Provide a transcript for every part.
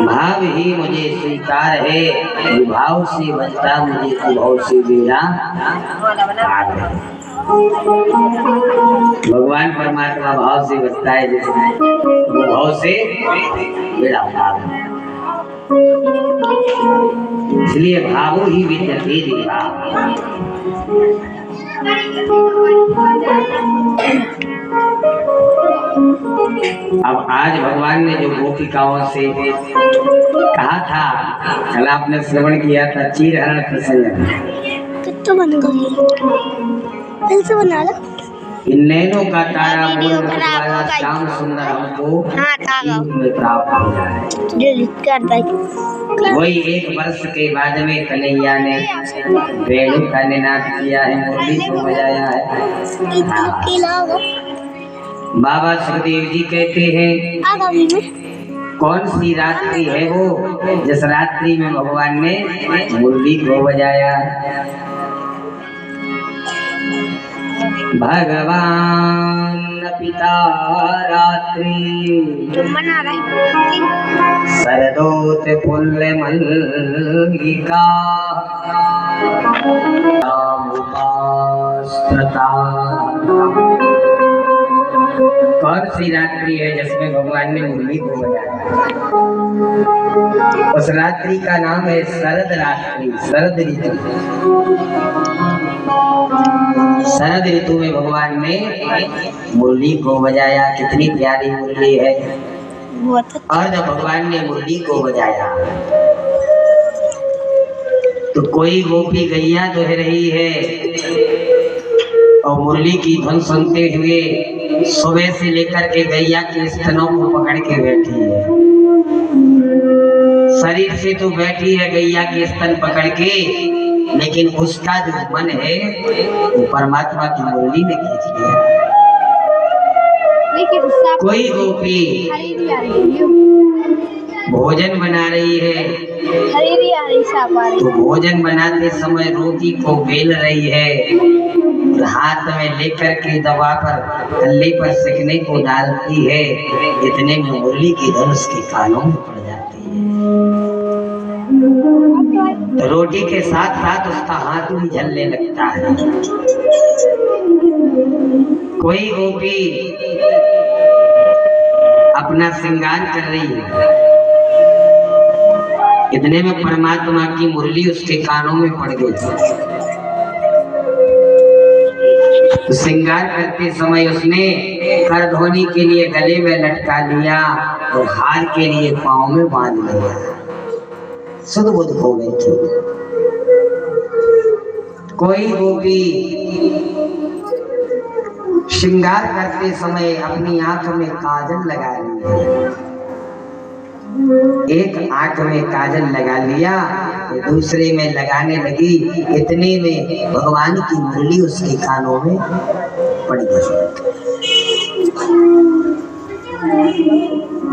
भाव ही मुझे स्वीकार है, विभाव से बचता मुझे कुभाव से बेड़ा पार है। भगवान परमात्मा भाव से बचता है, जिसमें वो भाव से बेड़ा पार है। इसलिए भावो ही विद्यते देवा। अब आज भगवान ने जो गोपिकाओं से कहा था, कल आपने श्रवण किया था, चीरहरण प्रसंग तो बन गई, फिर से बना लो। इन नैनों का तारा मोर वाला श्याम सुंदर हमको में प्राप्त हो जाए। वही एक वर्ष के बाद में कन्हैया ने वेणु का निनाद किया है, मुरली को बजाया है। बाबा सुखदेव जी कहते हैं, कौन सी रात्रि है वो जिस रात्रि में भगवान ने मुरली को बजाया। भगवान पिता रात्रि सरदोत फुल्ल मल्लिका कौन सी रात्रि है जिसमें भगवान ने मुरली को बजाया। उस रात्रि का नाम है शरद रात्रि, शरद ऋतु। शरद ऋतु में भगवान ने मुरली को बजाया। कितनी प्यारी मुरली है। और जब भगवान ने मुरली को बजाया तो कोई गोपी गैया दोह रही है और मुरली की धुन सुनते हुए सुबह से लेकर के गैया के स्तनों को पकड़ के बैठी है। शरीर से तो बैठी है गैया के स्तन पकड़ के, लेकिन उसका जो मन है वो परमात्मा की मुरली में खींच लिया। कोई गोपी भोजन बना रही है तो भोजन बनाते समय रोटी को बेल रही है, हाथ में लेकर के दबा पर कल्ले पर सेकने को डालती है। इतने में मुरली की धुन उसके कानों में पड़ जाती है तो रोटी के साथ साथ उसका हाथ भी जलने लगता है। कोई गोपी अपना श्रृंगार कर रही है, इतने में परमात्मा की मुरली उसके कानों में पड़ गई। तो श्रृंगार करते समय उसने कर धोनी के लिए गले में लटका लिया और हार के लिए पांव में बांध लिया। सुध बुध हो गई थी। कोई गोपी श्रृंगार करते समय अपनी आंख में काजल लगा लिया। एक आंख में काजल लगा लिया तो दूसरे में लगाने लगी। इतने में भगवान की मुरली उसके कानों में पड़ गई।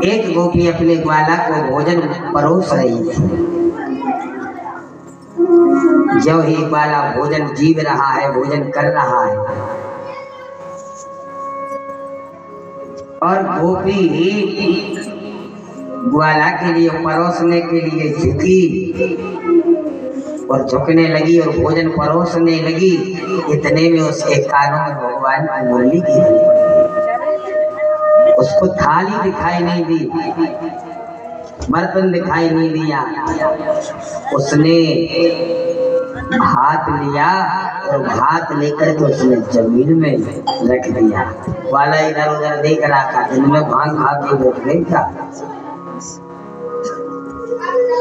एक गोपी अपने ग्वाला को भोजन परोस रही थी। जो ही ग्वाला भोजन जीव रहा है, भोजन कर रहा है, और गोपी ग्वाला के लिए परोसने के लिए झुकी और झुकने लगी और भोजन परोसने लगी। इतने में उसके कानों में भगवान की मुरली की धुन पड़ी। उसको थाली दिखाई नहीं दी, बर्तन दिखाई नहीं दिया। उसने हाथ लिया और हाथ लेकर के उसने जमीन में रख दिया। ग्वाला इधर उधर देख रहा था, इनमें भांग खा के बैठ गई था।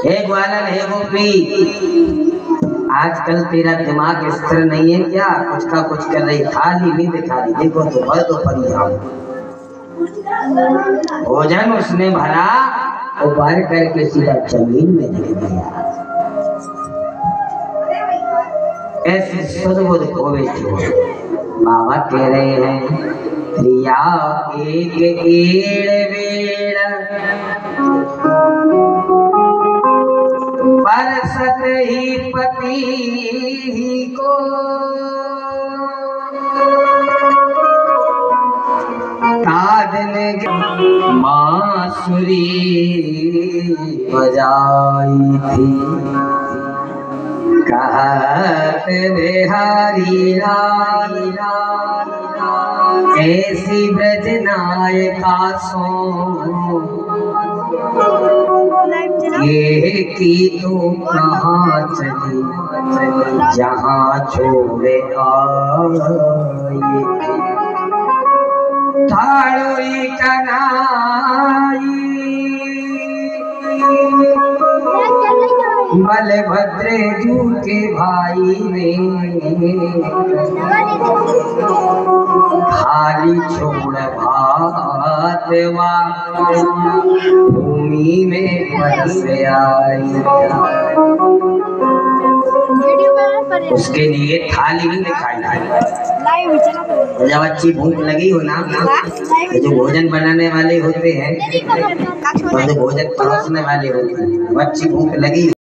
हे ग्वालन, हे गोपी, आजकल तेरा दिमाग स्थिर नहीं है क्या? कुछ का कुछ कर रही, थाली नहीं दिखा रही। देखो तो भर दो परिणाम। भोजन उसने भरा और भर करके सीधा जमीन में रख दिया। ऐसे सदबुद खोवे थे। बाबा कह रहे हैं, प्रिया एक एड़ बेड़ परसत ही पति को, ताज दिन बांसुरी बजाई थी, कहत बिहारी लाल ऐसी ब्रज नायका सो ये की तो कहाँ चली जहाँ छोड़े आई थाड़ोई कनाई बलभद्र जू के भाई ने खाली छोड़ भातवा भूमि में बरस आई। उसके लिए थाली ही दिखाई। जब अच्छी भूख लगी हो ना तो जो भोजन बनाने वाले होते हैं और जो भोजन परोसने वाले होते हैं, अच्छी भूख लगी